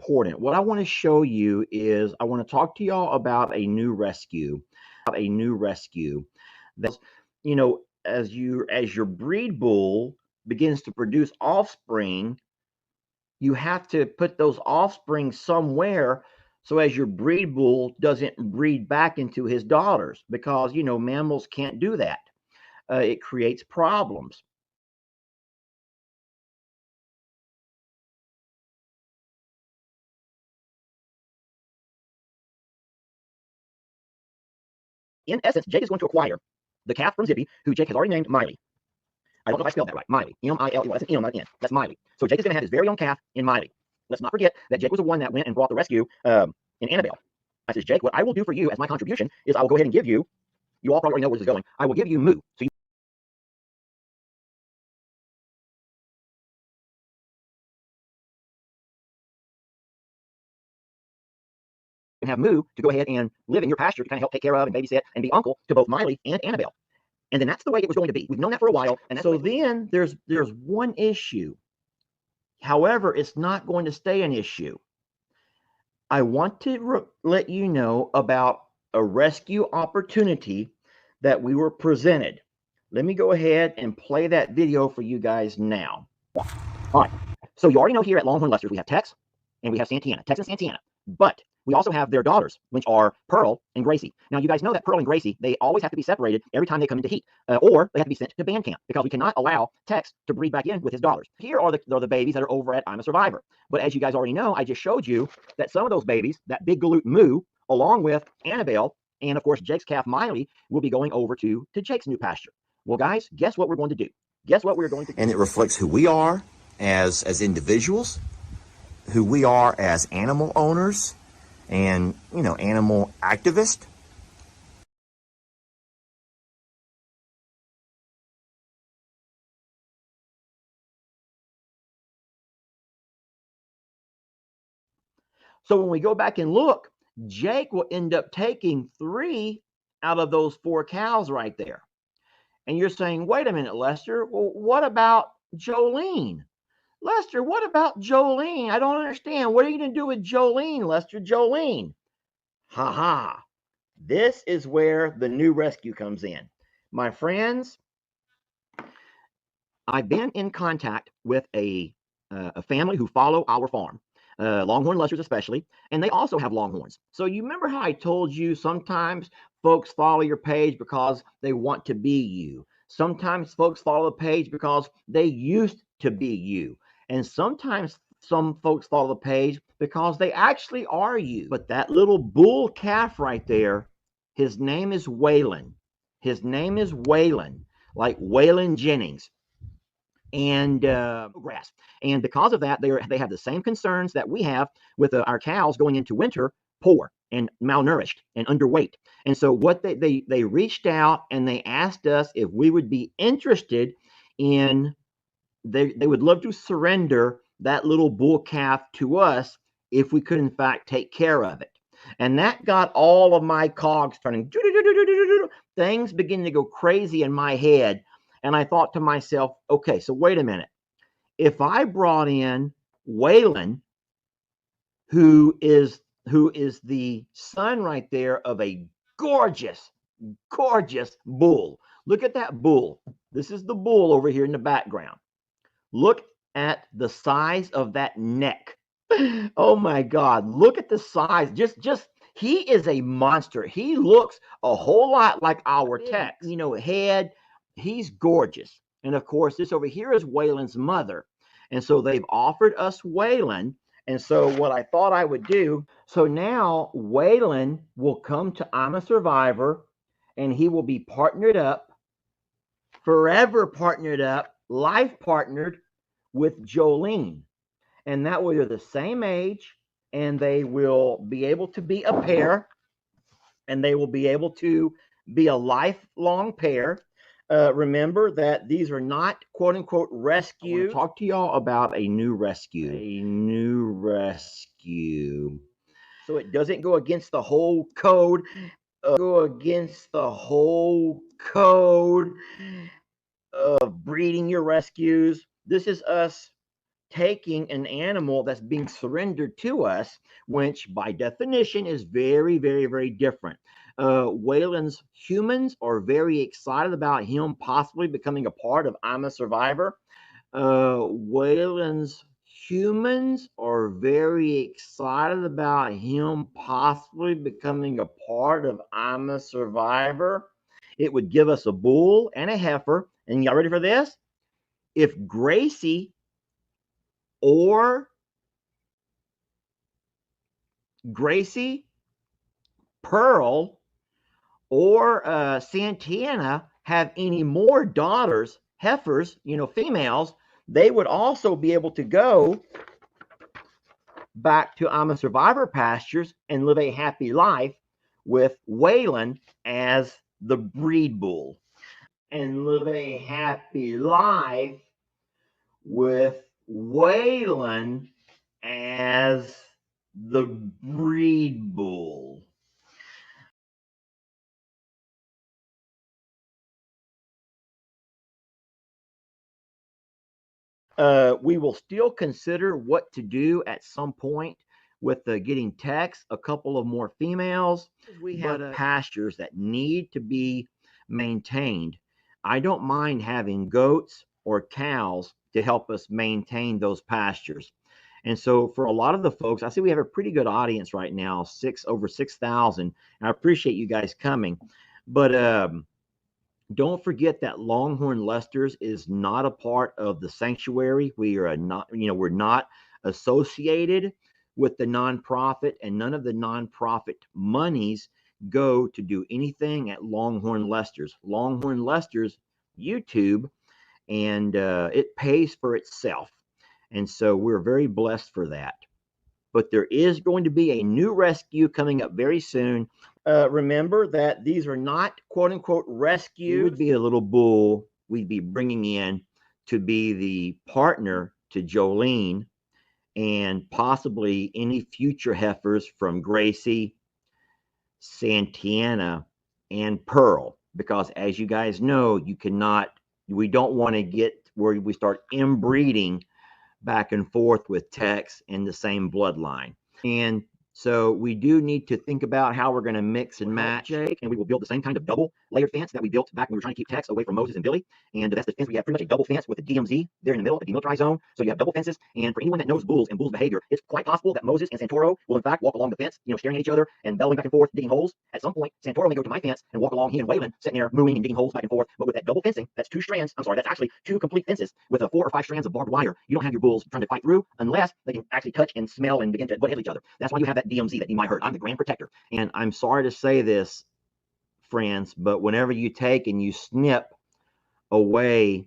important. What I want to show you is I want to talk to y'all about a new rescue. That's, as your breed bull begins to produce offspring, you have to put those offspring somewhere so as your breed bull doesn't breed back into his daughters, because mammals can't do that. It creates problems. In essence, Jake is going to acquire the calf from Zippy, who Jake has already named Miley. I don't know if I spelled that right. Miley. M-I-L-E. That's an M, not an N. That's Miley. So Jake is going to have his very own calf in Miley. Let's not forget that Jake was the one that went and brought the rescue in Annabelle. I says, Jake, what I will do for you as my contribution is I will go ahead and give you, you all probably already know where this is going, I will give you Moo. So you can have Moo to go ahead and live in your pasture to kind of help take care of and babysit and be uncle to both Miley and Annabelle. And then that's the way it was going to be. We've known that for a while. And so then there's one issue. However, it's not going to stay an issue. I want to let you know about a rescue opportunity that we were presented. Let me go ahead and play that video for you guys now. All right. So you already know here at Longhorn Lester's, we have Tex and we have Santana, Tex and Santana. But we also have their daughters, which are Pearl and Gracie. Now, you guys know that Pearl and Gracie, they always have to be separated every time they come into heat, or they have to be sent to band camp because we cannot allow Tex to breed back in with his daughters. Here are the babies that are over at I'm a Survivor. But as you guys already know, I just showed you that some of those babies, that big galoot Moo, along with Annabelle, and of course Jake's calf Miley, will be going over to Jake's new pasture. Well, guys, guess what we're going to do? Guess what we're going to do? And it reflects who we are as individuals, who we are as animal owners, and animal activist. So when we go back and look, Jake will end up taking 3 out of those 4 cows right there. And you're saying, wait a minute, Lester, well, what about Jolene? Lester, what about Jolene? I don't understand. What are you going to do with Jolene, Lester? Jolene. Ha ha. This is where the new rescue comes in. My friends, I've been in contact with a family who follow our farm, Longhorn Lesters especially, and they also have Longhorns. So you remember how I told you sometimes folks follow your page because they want to be you. Sometimes folks follow the page because they used to be you. And sometimes some folks follow the page because they actually are you. But that little bull calf right there, his name is Waylon. His name is Waylon, like Waylon Jennings and grass. And because of that, they have the same concerns that we have with our cows going into winter, poor and malnourished and underweight. And so what they reached out and they asked us if we would be interested in, they would love to surrender that little bull calf to us if we could in fact take care of it. And that got all of my cogs turning. Things beginning to go crazy in my head. And I thought to myself, okay, so wait a minute. If I brought in Waylon, who is the son right there of a gorgeous, gorgeous bull. Look at that bull. This is the bull over here in the background. Look at the size of that neck. Oh my God. Look at the size. Just he is a monster. He looks a whole lot like our Tex. Head. He's gorgeous. And of course, this over here is Waylon's mother. And so they've offered us Waylon. And so what I thought I would do, so now Waylon will come to I'm a Survivor, and he will be partnered up, forever partnered up, life partnered with Jolene. And that way they're the same age, and they will be able to be a pair, and they will be able to be a lifelong pair. Remember that these are not quote unquote rescue. I want to talk to y'all about a new rescue. So it doesn't go against the whole code. Of breeding your rescues. This is us taking an animal that's being surrendered to us, which by definition is very, very, very different. Waylon's humans are very excited about him possibly becoming a part of I'm a Survivor. Waylon's humans are very excited about him possibly becoming a part of I'm a Survivor. It would give us a bull and a heifer. And y'all ready for this? If Gracie or Pearl, or Santana have any more daughters, heifers, females, they would also be able to go back to I'm a Survivor pastures and live a happy life with Waylon as the breed bull. And live a happy life with Waylon as the breed bull. We will still consider what to do at some point with getting text, a couple of more females. We have pastures that need to be maintained. I don't mind having goats or cows to help us maintain those pastures. And so for a lot of the folks, I see we have a pretty good audience right now, over 6,000. And I appreciate you guys coming. But don't forget that Longhorn Lester's is not a part of the sanctuary. We are not, we're not associated with the nonprofit, and none of the nonprofit monies go to do anything at Longhorn Lester's. Longhorn Lester's YouTube, and it pays for itself. And so we're very blessed for that. But there is going to be a new rescue coming up very soon. Remember that these are not quote unquote rescues. It would be a little bull we'd be bringing in to be the partner to Jolene and possibly any future heifers from Gracie, Santana, and Pearl. Because as you guys know, we don't want to get where we start inbreeding back and forth with Tex in the same bloodline. And so we do need to think about how we're going to mix and match, Jake, and we will build the same kind of double layered fence that we built back when we were trying to keep Tex away from Moses and Billy. And that's the fence. We have pretty much a double fence with a DMZ there in the middle, a demilitarized zone. So you have double fences. And for anyone that knows bulls and bulls behavior, it's quite possible that Moses and Santoro will in fact walk along the fence, staring at each other and bellowing back and forth, digging holes. At some point, Santoro may go to my fence and walk along, he and Waylon sitting there mooing and digging holes back and forth. But with that double fencing, that's that's actually two complete fences with 4 or 5 strands of barbed wire. You don't have your bulls trying to fight through unless they can actually touch and smell and begin to butt head each other. That's why you have that DMZ that you might heard. I'm the Grand Protector. And I'm sorry to say this, friends, but whenever you take and you snip away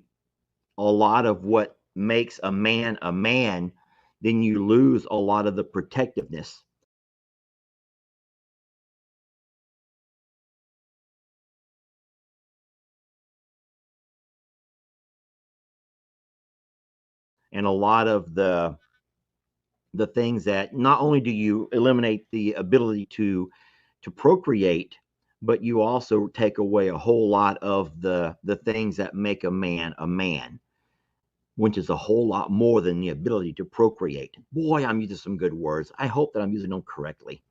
a lot of what makes a man, then you lose a lot of the protectiveness. And a lot of the things that not only do you eliminate the ability to procreate, but you also take away a whole lot of the things that make a man, which is a whole lot more than the ability to procreate. Boy, I'm using some good words. I hope that I'm using them correctly.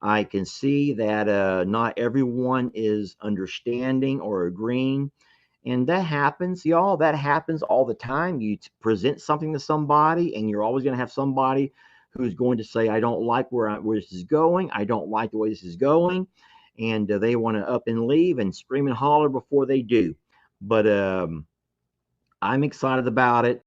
I can see that not everyone is understanding or agreeing. And that happens, y'all. That happens all the time. You present something to somebody, and you're always going to have somebody who's going to say, I don't like where this is going. I don't like the way this is going. And they want to up and leave and scream and holler before they do. But I'm excited about it.